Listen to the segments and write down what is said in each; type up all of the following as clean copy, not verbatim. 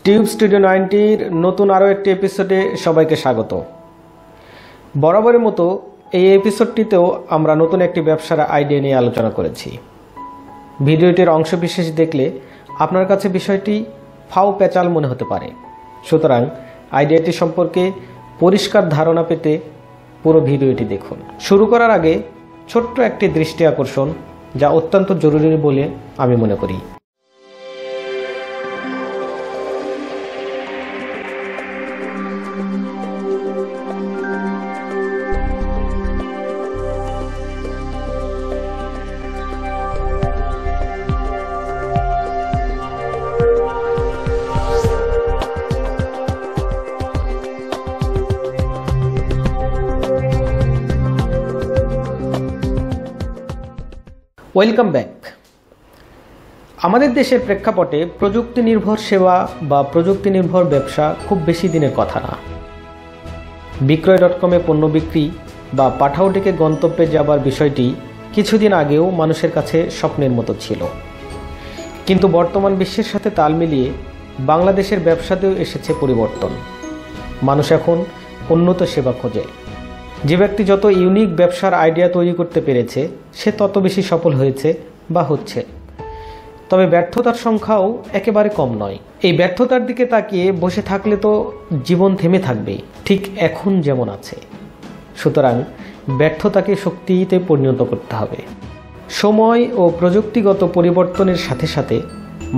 Tube studio 90-র নতুন আরও একটি এপিসোডে সবাইকে স্বাগত। বরাবরের মতো এই এপিসোডটিতেও আমরা নতুন একটি ব্যবসার আইডিয়া নিয়ে আলোচনা করেছি। ভিডিওটির অংশবিশেষ দেখলে আপনার কাছে বিষয়টি ফাও প্যাচাল মনে হতে পারে, সুতরাং আইডিয়াটি সম্পর্কে পরিষ্কার ধারণা পেতে পুরো ভিডিওটি দেখুন। শুরু করার আগে ছোট্ট একটি দৃষ্টি আকর্ষণ, যা অত্যন্ত জরুরি বলে আমি মনে করি। Welcome back. আমাদের দেশের প্রেক্ষাপটে প্রযুক্তি নির্ভর সেবা বা প্রযুক্তি নির্ভর ব্যবসা খুব বেশি দিনের কথা না। বিক্রয়.com-এ পণ্য বিক্রি বা পাঠাও ডেকে গন্তব্যে যাবার বিষয়টি কিছুদিন আগেও মানুষের কাছে স্বপ্নের মতো ছিল, কিন্তু বর্তমান বিশ্বের সাথে তাল মিলিয়ে বাংলাদেশের ব্যবসাতেও এসেছে পরিবর্তন। মানুষ এখন উন্নত সেবা খোঁজে। যে ব্যক্তি যত ইউনিক ব্যবসার আইডিয়া তৈরি করতে পেরেছে, সে তত বেশি সফল হয়েছে বা হচ্ছে। তবে ব্যর্থতার সংখ্যাও একেবারে কম নয়। এই ব্যর্থতার দিকে তাকিয়ে বসে থাকলে তো জীবন থেমে থাকবে, ঠিক এখন যেমন আছে। সুতরাং ব্যর্থতাকে শক্তিতে পরিণত করতে হবে। সময় ও প্রযুক্তিগত পরিবর্তনের সাথে সাথে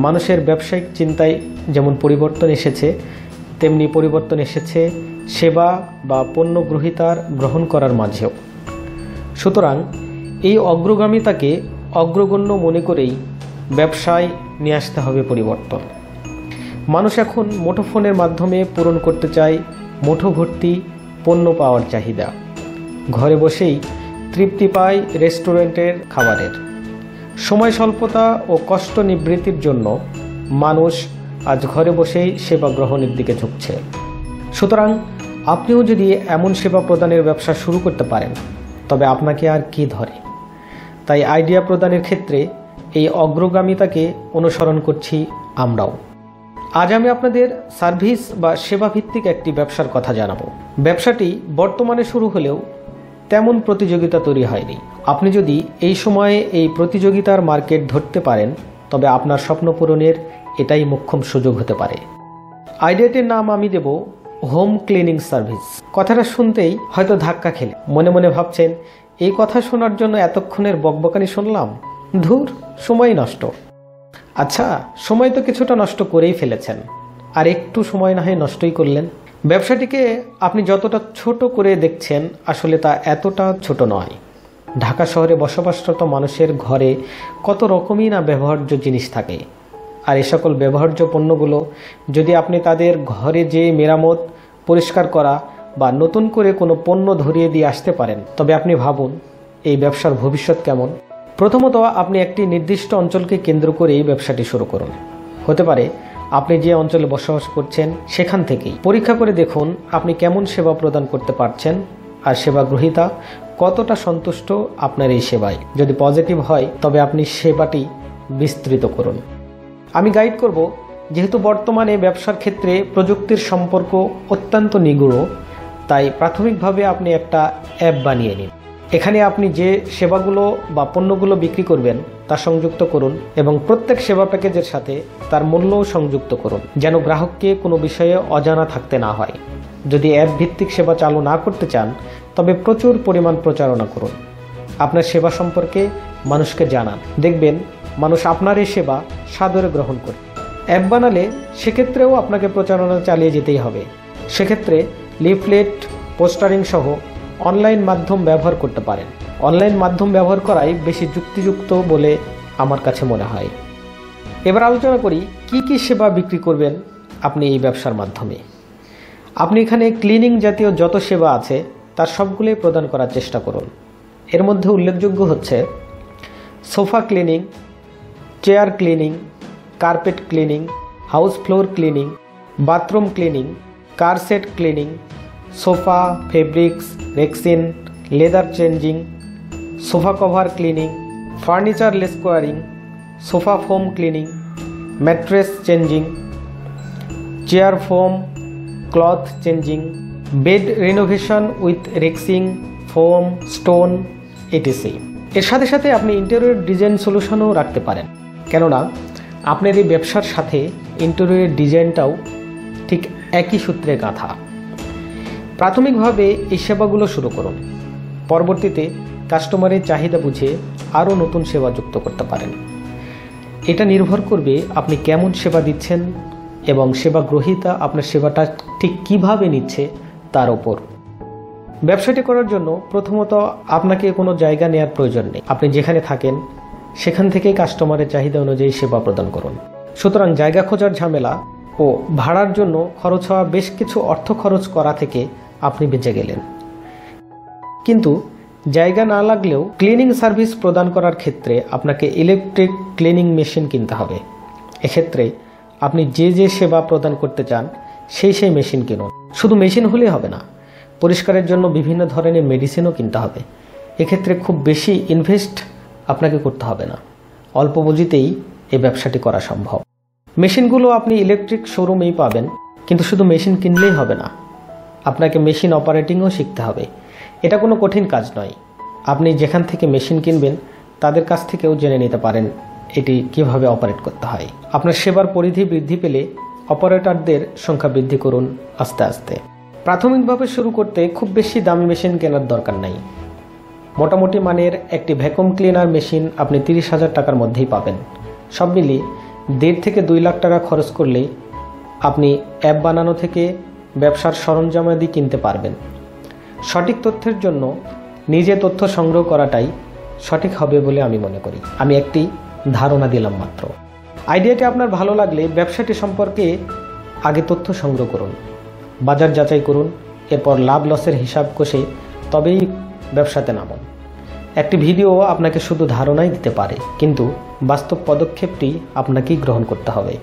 মানুষের ব্যবসায়িক চিন্তায় যেমন পরিবর্তন এসেছে, তেমনি পরিবর্তন এসেছে সেবা বা পণ্য গ্রহণ করার মাঝেও। সুতরাং এই অগ্রগামিতাকে অগ্রগণ্য মনে করেই ব্যবসায় নিয়ে আসতে হবে পরিবর্তন। মানুষ এখন মুঠোফোনের মাধ্যমে পূরণ করতে চায় মুঠো ভর্তি পণ্য পাওয়ার চাহিদা। ঘরে বসেই তৃপ্তি পায় রেস্টুরেন্টের খাবারের। সময় স্বল্পতা ও কষ্ট নিবৃত্তির জন্য মানুষ আজ ঘরে বসেই সেবা গ্রহণের দিকে ঝুঁকছে। সুতরাং আপনিও যদি এমন সেবা প্রদানের ব্যবসা শুরু করতে পারেন, তবে আপনাকে আর কি ধরে। তাই আইডিয়া প্রদানের ক্ষেত্রে এই অগ্রগামিতাকে অনুসরণ করছি আমরাও। আজ আমি আপনাদের সার্ভিস বা সেবা ভিত্তিক একটি ব্যবসার কথা জানাবো। ব্যবসাটি বর্তমানে শুরু হলেও তেমন প্রতিযোগিতা তৈরি হয়নি। আপনি যদি এই সময়ে এই প্রতিযোগিতার মার্কেট ধরতে পারেন, তবে আপনার স্বপ্ন পূরণের এটাই মোক্ষম সুযোগ হতে পারে। আইডিয়াটির নাম আমি দেব হোম ক্লিনিং সার্ভিস। কথাটা শুনতেই হয়তো ধাক্কা খেলে মনে মনে ভাবছেন, এই কথা শোনার জন্য এতক্ষণের বকবকানি শুনলাম, ধুর, সময় নষ্ট। আচ্ছা, সময় তো কিছুটা নষ্ট করেই ফেলেছেন, আর একটু সময় না হয় নষ্টই করলেন। ব্যবসাটিকে আপনি যতটা ছোট করে দেখছেন, আসলে তা এতটা ছোট নয়। ঢাকা শহরে বসবাসরত মানুষের ঘরে কত রকমই না ব্যবহার্য জিনিস থাকে, আর এই সকল ব্যবহার্য পণ্যগুলো যদি আপনি তাদের ঘরে যে মেরামত, পরিষ্কার করা বা নতুন করে কোনো পণ্য ধরিয়ে দিয়ে আসতে পারেন, তবে আপনি ভাবুন এই ব্যবসার ভবিষ্যৎ কেমন। প্রথমত, আপনি একটি নির্দিষ্ট অঞ্চলকে কেন্দ্র করে এই ব্যবসাটি শুরু করুন। হতে পারে আপনি যে অঞ্চলে বসবাস করছেন সেখান থেকেই পরীক্ষা করে দেখুন আপনি কেমন সেবা প্রদান করতে পারছেন, আর সেবা গ্রহীতা কতটা সন্তুষ্ট আপনার এই সেবায়। যদি পজিটিভ হয়, তবে আপনি সেবাটি বিস্তৃত করুন। আমি গাইড করব, যেহেতু বর্তমানে ব্যবসার ক্ষেত্রে প্রযুক্তির সম্পর্ক অত্যন্ত নিগুড়, তাই প্রাথমিকভাবে আপনি একটা অ্যাপ বানিয়ে নিন। এখানে আপনি যে সেবাগুলো বা পণ্যগুলো বিক্রি করবেন তা সংযুক্ত করুন, এবং প্রত্যেক সেবা প্যাকেজের সাথে তার মূল্যও সংযুক্ত করুন, যেন গ্রাহককে কোনো বিষয়ে অজানা থাকতে না হয়। যদি অ্যাপ ভিত্তিক সেবা চালু না করতে চান, তবে প্রচুর পরিমাণ প্রচারণা করুন। আপনার সেবা সম্পর্কে মানুষকে জানান, দেখবেন মানুষ আপনার এই সেবা সাদরে গ্রহণ করে। অ্যাপ বানালে সেক্ষেত্রেও আপনাকে প্রচারণা চালিয়ে যেতেই হবে। সেক্ষেত্রে লিফলেট, পোস্টারিং সহ অনলাইন মাধ্যম ব্যবহার করতে পারেন। অনলাইন মাধ্যম ব্যবহার করাই বেশি যুক্তিযুক্ত বলে আমার কাছে মনে হয়। এবার আলোচনা করি কি কি সেবা বিক্রি করবেন আপনি এই ব্যবসার মাধ্যমে। আপনি এখানে ক্লিনিং জাতীয় যত সেবা আছে তার সবগুলোই প্রদান করার চেষ্টা করুন। এর মধ্যে উল্লেখযোগ্য হচ্ছে sofa cleaning, chair cleaning, carpet cleaning, house floor cleaning, bathroom cleaning, car set cleaning, sofa, fabrics, rexine, leather changing, sofa cover cleaning, furniture lacquering, sofa foam cleaning, mattress changing, chair foam, cloth changing, bed renovation with rexine, foam, stone, etc। এর সাথে সাথে আপনি interior design সলিউশনও রাখতে পারেন, কেননা আপনার এই ব্যবসার সাথে ইন্টেরিয়র ডিজাইনটাও ঠিক একই সূত্রে গাঁথা। প্রাথমিকভাবে এই সেবাগুলো শুরু করুন, পরবর্তীতে কাস্টমারের চাহিদা বুঝে আরও নতুন সেবা যুক্ত করতে পারেন। এটা নির্ভর করবে আপনি কেমন সেবা দিচ্ছেন এবং সেবা গ্রহীতা আপনার সেবাটা ঠিক কিভাবে নিচ্ছে তার ওপর। ব্যবসাটি করার জন্য প্রথমত আপনাকে কোনো জায়গা নেওয়ার প্রয়োজন নেই। আপনি যেখানে থাকেন সেখান থেকেই কাস্টমারের চাহিদা অনুযায়ী সেবা প্রদান করুন। সুতরাং জায়গা খোঁজার ঝামেলা ও ভাড়ার জন্য খরচ হওয়া বেশ কিছু অর্থ খরচ করা থেকে আপনি বেঁচে গেলেন। কিন্তু জায়গা না লাগলেও ক্লিনিং সার্ভিস প্রদান করার ক্ষেত্রে আপনাকে ইলেকট্রিক ক্লিনিং মেশিন কিনতে হবে। এক্ষেত্রে আপনি যে সেবা প্রদান করতে চান সেই মেশিন কিনুন। শুধু মেশিন হলেই হবে না, পরিষ্কারের জন্য বিভিন্ন ধরনের মেডিসিনও কিনতে হবে। এক্ষেত্রে খুব বেশি ইনভেস্ট আপনাকে করতে হবে না, অল্প পুঁজিতেই এই ব্যবসাটি করা সম্ভব। মেশিনগুলো আপনি ইলেকট্রিক শোরুমেই পাবেন, কিন্তু শুধু মেশিন কিনলেই হবে না, আপনাকে মেশিন অপারেটিংও শিখতে হবে। এটা কোনো কঠিন কাজ নয়। আপনি যেখান থেকে মেশিন কিনবেন তাদের কাছ থেকেও জেনে নিতে পারেন এটি কিভাবে অপারেট করতে হয়। আপনার সেবার পরিধি বৃদ্ধি পেলে অপারেটরদের সংখ্যা বৃদ্ধি করুন আস্তে আস্তে। প্রাথমিকভাবে শুরু করতে খুব বেশি দামি মেশিন কেনার দরকার নাই। মোটামুটি মানের একটি ভ্যাকুয়াম ক্লিনার মেশিন আপনি 30,000 টাকার মধ্যেই পাবেন। সব মিলিয়ে 1.5 থেকে 2 লাখ টাকা খরচ করলেই আপনি অ্যাপ বানানো থেকে ব্যবসার সরঞ্জামাদি কিনতে পারবেন। সঠিক তথ্যের জন্য নিজে তথ্য সংগ্রহ করাটাই সঠিক হবে বলে আমি মনে করি। আমি একটি ধারণা দিলাম মাত্র। আইডিয়াটি আপনার ভালো লাগলে ব্যবসাটি সম্পর্কে আগে তথ্য সংগ্রহ করুন, বাজার যাচাই করুন, এরপর লাভ লসের হিসাব কষে তবেই ব্যবসাতে নামুন। একটি ভিডিও আপনাকে শুধু ধারণাই দিতে পারে, কিন্তু বাস্তব পদক্ষেপটি আপনাকেই গ্রহণ করতে হবে।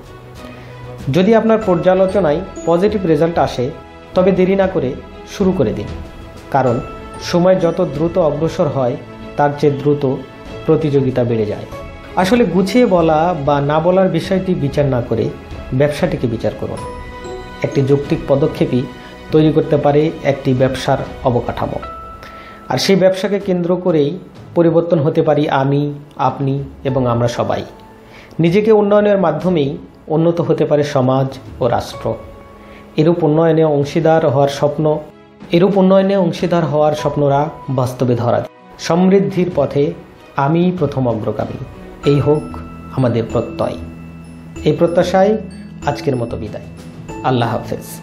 যদি আপনার পর্যালোচনায় পজিটিভ রেজাল্ট আসে তবে দেরি না করে শুরু করে দিন, কারণ সময় যত দ্রুত অগ্রসর হয় তার চেয়ে দ্রুত প্রতিযোগিতা বেড়ে যায়। আসলে গুছিয়ে বলা বা না বলার বিষয়টি বিচার না করে ব্যবসাটিকে বিচার করুন। একটি যৌক্তিক পদক্ষেপই তৈরি করতে পারে একটি ব্যবসার অবকাঠামো, আর সেই ব্যবসাকে কেন্দ্র করেই পরিবর্তন হতে পারি আমি, আপনি এবং আমরা সবাই। নিজেকে উন্নয়নের মাধ্যমেই উন্নত হতে পারে সমাজ ও রাষ্ট্র। এরূপ উন্নয়নে অংশীদার হওয়ার স্বপ্নরা বাস্তবে ধরা। সমৃদ্ধির পথে আমিই প্রথম অগ্রগামী, এই হোক আমাদের প্রত্যয়। এই প্রত্যাশায় আজকের মতো বিদায়। আল্লাহ হাফেজ।